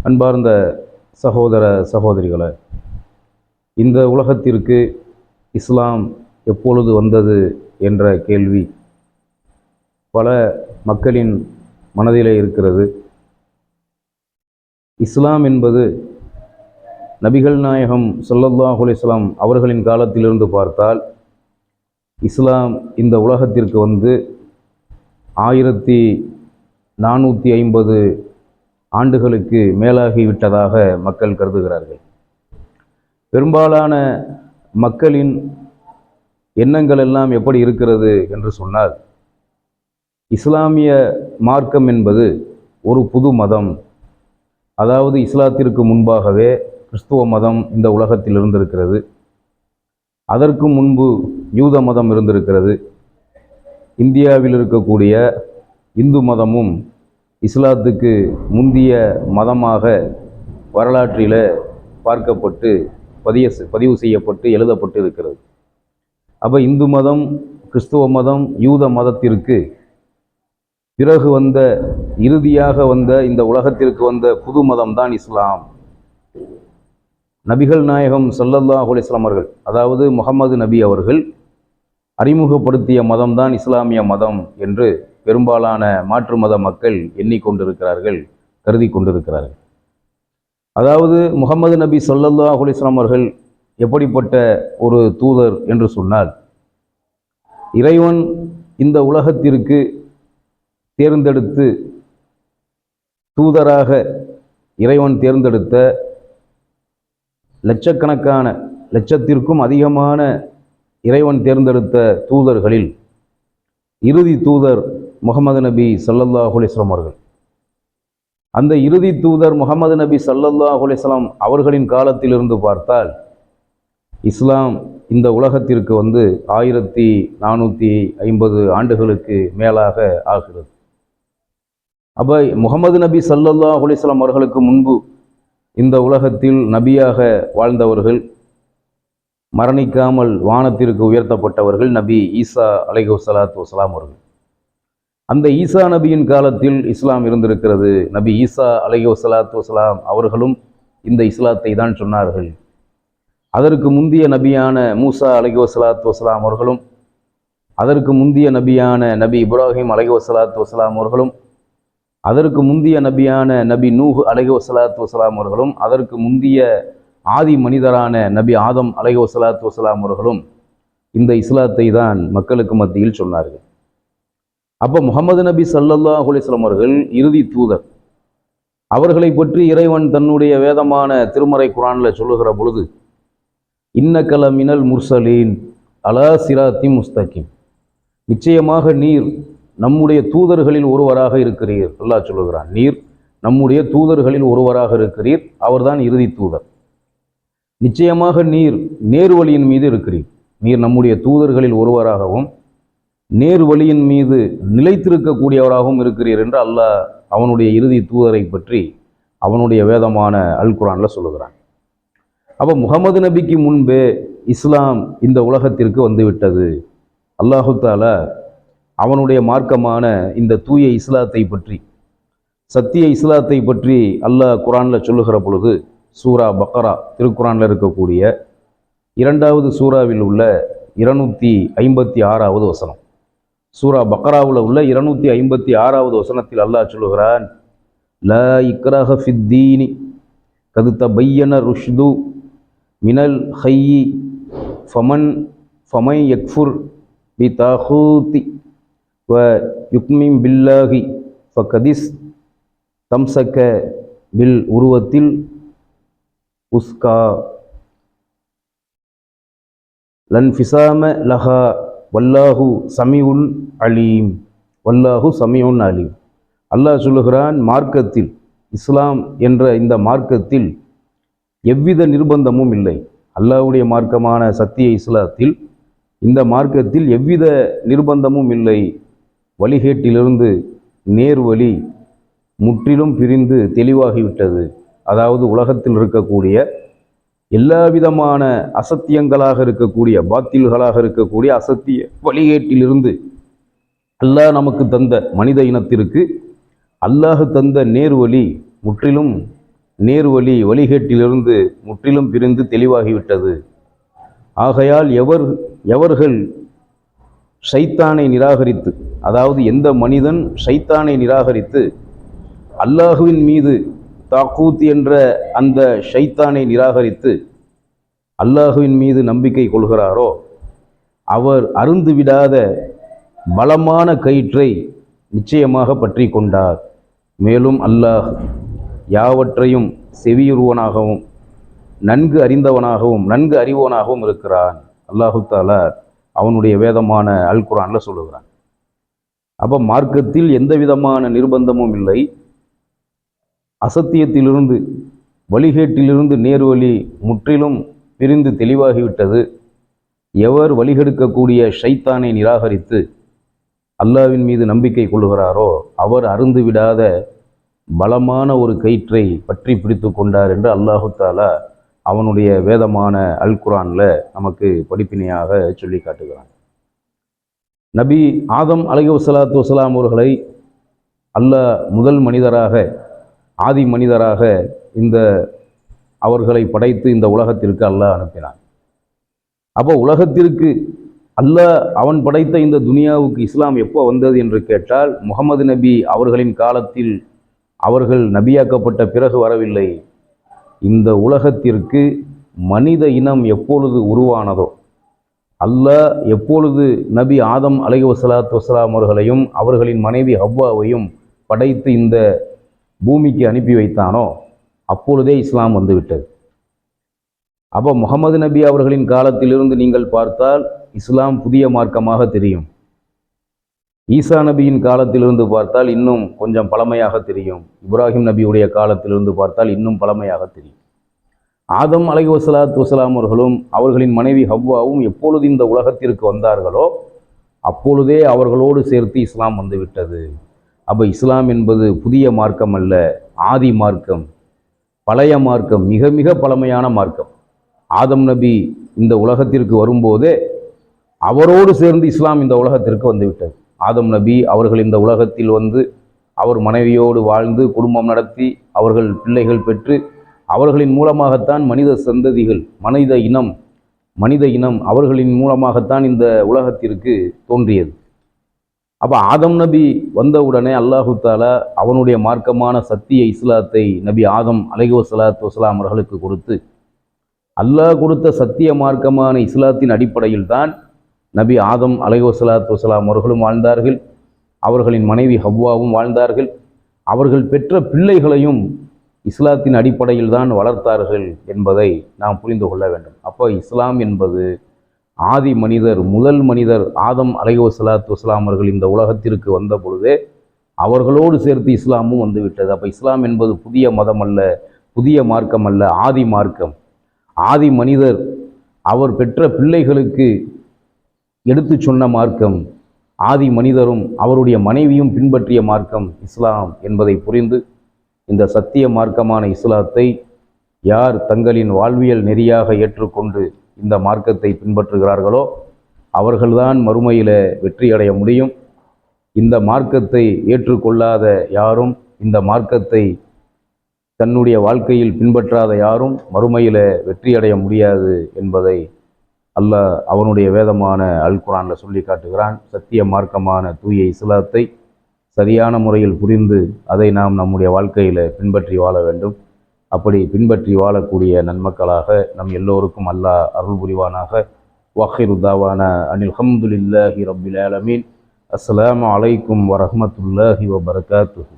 அன்பார்ந்த சகோதர சகோதரிகளே, இந்த உலகத்திற்கு இஸ்லாம் எப்பொழுது வந்தது என்ற கேள்வி பல மக்களின் மனதிலே இருக்கிறது. இஸ்லாம் என்பது நபிகள் நாயகம் ஸல்லல்லாஹு அலைஹி வஸல்லம் அவர்களின் காலத்திலிருந்து பார்த்தால் இஸ்லாம் இந்த உலகத்திற்கு வந்து 1450 ஆண்டுகளுக்கு மேலாகிவிட்டதாக மக்கள் கருதுகிறார்கள். பெரும்பாலான மக்களின் எண்ணங்கள் எல்லாம் எப்படி இருக்கிறது என்று சொன்னால், இஸ்லாமிய மார்க்கம் என்பது ஒரு புது மதம். அதாவது இஸ்லாத்திற்கு முன்பாகவே கிறிஸ்துவ மதம் இந்த உலகத்தில் இருந்திருக்கிறது. அதற்கு முன்பு யூத மதம் இருந்திருக்கிறது. இந்தியாவில் இருக்கக்கூடிய இந்து மதமும் இஸ்லாத்துக்கு முந்திய மதமாக வரலாற்றில் பார்க்கப்பட்டு பதிவு செய்யப்பட்டு எழுதப்பட்டு இருக்கிறது. அப்போ இந்து மதம், கிறிஸ்துவ மதம், யூத மதத்திற்கு பிறகு இறுதியாக வந்த இந்த உலகத்திற்கு வந்த புது மதம் தான் இஸ்லாம். நபிகள் நாயகம் ஸல்லல்லாஹு அலைஹி வஸல்லம் அவர்கள், அதாவது முஹம்மது நபி அவர்கள் அறிமுகப்படுத்திய மதம்தான் இஸ்லாமிய மதம் என்று பெரும்பாலான மாற்று மத மக்கள் எண்ணிக்கொண்டிருக்கிறார்கள், கருதி கொண்டிருக்கிறார்கள். அதாவது முஹம்மது நபி ஸல்லல்லாஹு அலைஹி வஸல்லம் அவர்கள் எப்படிப்பட்ட ஒரு தூதர் என்று சொன்னால், இறைவன் இந்த உலகத்திற்கு தேர்ந்தெடுத்து தூதராக இறைவன் தேர்ந்தெடுத்த லட்சத்திற்கும் அதிகமான இறைவன் தேர்ந்தெடுத்த தூதர்களில் இறுதி தூதர் முஹம்மது நபி ஸல்லல்லாஹு அலைஹி வஸல்லம் அவர்கள். அந்த இறுதி தூதர் முஹம்மது நபி ஸல்லல்லாஹு அலைஹி வஸல்லம் அவர்களின் காலத்திலிருந்து பார்த்தால் இஸ்லாம் இந்த உலகத்திற்கு 1450 ஆண்டுகளுக்கு மேலாக ஆகிறது. அப்போ முஹம்மது நபி ஸல்லல்லாஹு அலைஹி வஸல்லம் அவர்களுக்கு முன்பு இந்த உலகத்தில் நபியாக வாழ்ந்தவர்கள், மரணிக்காமல் வானத்திற்கு உயர்த்தப்பட்டவர்கள் நபி ஈசா அலைஹிஸ்ஸலாத்து வஸ்ஸலாம் அவர்கள். அந்த ஈசா நபியின் காலத்தில் இஸ்லாம் இருந்திருக்கிறது. நபி ஈசா அலைஹிஸ்ஸலாத்து வஸ்ஸலாம் அவர்களும் இந்த இஸ்லாத்தை தான் சொன்னார்கள். அதற்கு முந்திய நபியான மூசா அலைஹிஸ்ஸலாத்து வஸ்ஸலாம் அவர்களும், அதற்கு முந்திய நபியான நபி இப்ராஹிம் அலைஹிஸ்ஸலாத்து வஸ்ஸலாம் அவர்களும், அதற்கு முந்திய நபியான நபி நூஹ் அலைஹிஸ்ஸலாத்து வஸ்ஸலாம் அவர்களும், அதற்கு முந்திய ஆதி மனிதரான நபி ஆதம் அலைஹிஸ்ஸலாத்து வஸ்ஸலாம் அவர்களும் இந்த இஸ்லாத்தை தான் மக்களுக்கு மத்தியில் சொன்னார்கள். அப்போ முஹம்மது நபி ஸல்லல்லாஹு அலைஹி வஸல்லம் அவர்கள் இறுதி தூதர். அவர்களை பற்றி இறைவன் தன்னுடைய வேதமான திருமறை குர்ஆனில் சொல்லுகிற பொழுது, இன்னக லமினல் முர்சலீன் அலா சிராத்தின் முஸ்தகீம், நிச்சயமாக நீர் நம்முடைய தூதர்களில் ஒருவராக இருக்கிறீர். அல்லாஹ் சொல்லுகிறான், நீர் நம்முடைய தூதர்களில் ஒருவராக இருக்கிறீர், அவர்தான் இறுதி தூதர். நிச்சயமாக நீர் நேர்வழியின் மீது இருக்கிறீர். நீர் நம்முடைய தூதர்களில் ஒருவராகவும் நேர்வழியின் மீது நிலைத்திருக்கக்கூடியவராகவும் இருக்கிறீர் என்று அல்லாஹ் அவனுடைய இறுதி தூதரை பற்றி அவனுடைய வேதமான அல் குர்ஆனில் சொல்லுகிறான். அப்போ முஹம்மது நபிக்கு முன்பே இஸ்லாம் இந்த உலகத்திற்கு வந்துவிட்டது. அல்லாஹு தஆலா அவனுடைய மார்க்கமான இந்த தூய இஸ்லாத்தை பற்றி, சத்திய இஸ்லாத்தை பற்றி அல்லாஹ் குர்ஆனில் சொல்லுகிற பொழுது, சூரா பக்ரா திருக்குர்ஆனில் இருக்கக்கூடிய 2வது சூறாவில் உள்ள 256வது வசனம், சூரா பக்ராவில் உள்ள 256வது வசனத்தில் அல்லாஹ் சொல்லுகிறான், லா இக்ராஹ ஃபித்தீனி கது தபையன ருஷ்து மினல் ஹய்யி ஃபமன் யக்ஃபுர் பி தாகூதி வ யுக்மின் பில்லாஹி ஃபகதிஸ் தம்சக பில் உருவத்தில் உஸ்கா லன்ஃபிசாம லஹா வல்லாஹு சமிஉன் அலீம். வல்லாஹு சமிஉன் அலீம். அல்லாஹ் சொல்லுகிறான், மார்க்கத்தில், இஸ்லாம் என்ற இந்த மார்க்கத்தில் எவ்வித நிர்பந்தமும் இல்லை. அல்லாஹ்வுடைய மார்க்கமான சத்திய இஸ்லாத்தில், இந்த மார்க்கத்தில் எவ்வித நிர்பந்தமும் இல்லை. வழிகேட்டிலிருந்து நேர்வழி முற்றிலும் பிரிந்து தெளிவாகிவிட்டது. அதாவது உலகத்தில் இருக்கக்கூடிய எல்லா விதமான அசத்தியங்களாக இருக்கக்கூடிய, பாத்தில்களாக இருக்கக்கூடிய அசத்திய வழிகேட்டிலிருந்து அல்லாஹ் நமக்கு தந்த, மனித இனத்திற்கு அல்லாஹ் தந்த நேர்வழி முற்றிலும் நேர்வழி வழிகேட்டிலிருந்து முற்றிலும் பிரிந்து தெளிவாகிவிட்டது. ஆகையால் எவர்கள் ஷைத்தானை நிராகரித்து, அதாவது எந்த மனிதன் ஷைத்தானை நிராகரித்து அல்லாஹுவின் மீது தாக்கூத் என்ற அந்த ஷைத்தானை நிராகரித்து அல்லாஹுவின் மீது நம்பிக்கை கொள்கிறாரோ அவர் அருந்து விடாத பலமான கயிற்றை நிச்சயமாக பற்றி கொண்டார். மேலும் அல்லாஹ் யாவற்றையும் செவியுறுவனாகவும் நன்கு அறிந்தவனாகவும் நன்கு அறிவோனாகவும் இருக்கிறான். அல்லாஹு தாலா அவனுடைய வேதமான அல் குர்ஆன்ல சொல்லுகிறான். அப்போ மார்க்கத்தில் எந்த விதமான நிர்பந்தமும் இல்லை. அசத்தியத்திலிருந்து வழிகேட்டிலிருந்து நேர்வழி முற்றிலும் பிரிந்து தெளிவாகிவிட்டது. எவர் வழிகெடுக்கக்கூடிய ஷைத்தானை நிராகரித்து அல்லாஹ்வின் மீது நம்பிக்கை கொள்கிறாரோ அவர் அருந்து விடாத பலமான ஒரு கயிற்றை பற்றி பிடித்து கொண்டார் என்று அல்லாஹு தாலா அவனுடைய வேதமான அல் குர்ஆன்ல நமக்கு படிப்பினையாக சொல்லி காட்டுகிறான். நபி ஆதம் அலைஹிஸ்ஸலாத்து வஸ்ஸலாம் அவர்களை அல்லாஹ் முதல் மனிதராக ஆதி மனிதராக அவர்களை படைத்து இந்த உலகத்திற்கு அல்லாஹ் அனுப்பினான். அப்போ உலகத்திற்கு அல்லாஹ் அவன் படைத்த இந்த துனியாவுக்கு இஸ்லாம் எப்போ வந்தது என்று கேட்டால், முகமது நபி அவர்களின் காலத்தில் அவர்கள் நபியாக்கப்பட்ட பிறகு வரவில்லை. இந்த உலகத்திற்கு மனித இனம் எப்பொழுது உருவானதோ, அல்லாஹ் எப்பொழுது நபி ஆதம் அலைஹிஸ்ஸலாத்து வஸ்ஸலாம் அவர்களையும் அவர்களின் மனைவி ஹவ்வாவையும் படைத்து இந்த பூமிக்கு அனுப்பி வைத்தானோ அப்பொழுதே இஸ்லாம் வந்துவிட்டது. அப்போ முகமது நபி அவர்களின் காலத்திலிருந்து நீங்கள் பார்த்தால் இஸ்லாம் புதிய மார்க்கமாக தெரியும். ஈசா நபியின் காலத்திலிருந்து பார்த்தால் இன்னும் கொஞ்சம் பழமையாக தெரியும். இப்ராஹிம் நபியுடைய காலத்திலிருந்து பார்த்தால் இன்னும் பழமையாக தெரியும். ஆதம் அலைஹிஸ்ஸலாத்து வஸ்ஸலாம் அவர்களும் அவர்களின் மனைவி ஹவ்வாவும் எப்பொழுது இந்த உலகத்திற்கு வந்தார்களோ அப்பொழுதே அவர்களோடு சேர்த்து இஸ்லாம் வந்துவிட்டது. அப்போ இஸ்லாம் என்பது புதிய மார்க்கம் அல்ல, ஆதி மார்க்கம், பழைய மார்க்கம், மிக மிக பழமையான மார்க்கம். ஆதம் நபி இந்த உலகத்திற்கு வரும்போதே அவரோடு சேர்ந்து இஸ்லாம் இந்த உலகத்திற்கு வந்துவிட்டது. ஆதம் நபி அவர்கள் இந்த உலகத்தில் வந்து அவர் மனைவியோடு வாழ்ந்து குடும்பம் நடத்தி அவர்கள் பிள்ளைகள் பெற்று அவர்களின் மூலமாகத்தான் மனித சந்ததிகள் மனித இனம் அவர்களின் மூலமாகத்தான் இந்த உலகத்திற்கு தோன்றியது. அப்போ ஆதம் நபி வந்தவுடனே அல்லாஹு தாலா அவனுடைய மார்க்கமான சத்திய இஸ்லாத்தை நபி ஆதம் அலைஹிஸ்ஸலாத்து வஸ்ஸலாம் அவர்களுக்கு கொடுத்து, அல்லாஹ் கொடுத்த சத்திய மார்க்கமான இஸ்லாத்தின் அடிப்படையில் தான் நபி ஆதம் அலைஹிஸ்ஸலாத்து வஸ்ஸலாம் அவர்களும் வாழ்ந்தார்கள், அவர்களின் மனைவி ஹவ்வாவும் வாழ்ந்தார்கள், அவர்கள் பெற்ற பிள்ளைகளையும் இஸ்லாத்தின் அடிப்படையில் தான் வளர்த்தார்கள் என்பதை நாம் புரிந்து கொள்ள வேண்டும். அப்போ இஸ்லாம் என்பது ஆதி மனிதர், முதல் மனிதர் ஆதம் அலைஹிஸ்ஸலாத்து வஸ்ஸலாம் அவர்கள் இந்த உலகத்திற்கு வந்த பொழுதே அவர்களோடு சேர்த்து இஸ்லாமும் வந்துவிட்டது. அப்போ இஸ்லாம் என்பது புதிய மதம் அல்ல, புதிய மார்க்கம் அல்ல, ஆதி மார்க்கம். ஆதி மனிதர் அவர் பெற்ற பிள்ளைகளுக்கு எடுத்து சொன்ன மார்க்கம், ஆதி மனிதரும் அவருடைய மனைவியும் பின்பற்றிய மார்க்கம் இஸ்லாம் என்பதை புரிந்து இந்த சத்திய மார்க்கமான இஸ்லாத்தை யார் தங்களின் வாழ்வியல் நெறியாக ஏற்றுக்கொண்டு இந்த மார்க்கத்தை பின்பற்றுகிறார்களோ அவர்கள்தான் மறுமையில் வெற்றி அடைய முடியும். இந்த மார்க்கத்தை ஏற்றுக்கொள்ளாத யாரும், இந்த மார்க்கத்தை தன்னுடைய வாழ்க்கையில் பின்பற்றாத யாரும் மறுமையில் வெற்றி அடைய முடியாது என்பதை அல்லாஹ் அவனுடைய வேதமான அல் குர்ஆன்ல சொல்லி காட்டுகிறான். சத்திய மார்க்கமான தூய இஸ்லாத்தை சரியான முறையில் புரிந்து அதை நாம் நம்முடைய வாழ்க்கையில் பின்பற்றி வாழ வேண்டும். அப்படி பின்பற்றி வாழக்கூடிய நன்மக்களாக நம் எல்லோருக்கும் அல்லாஹ் அருள் புரிவானாக. வஆகிரு தாவானா அனில் ஹம்துலில்லாஹி ரப்பில் ஆலமீன். அஸ்ஸலாமு அலைக்கும் வரஹ்மத்துல்லாஹி வபரகாத்துஹு.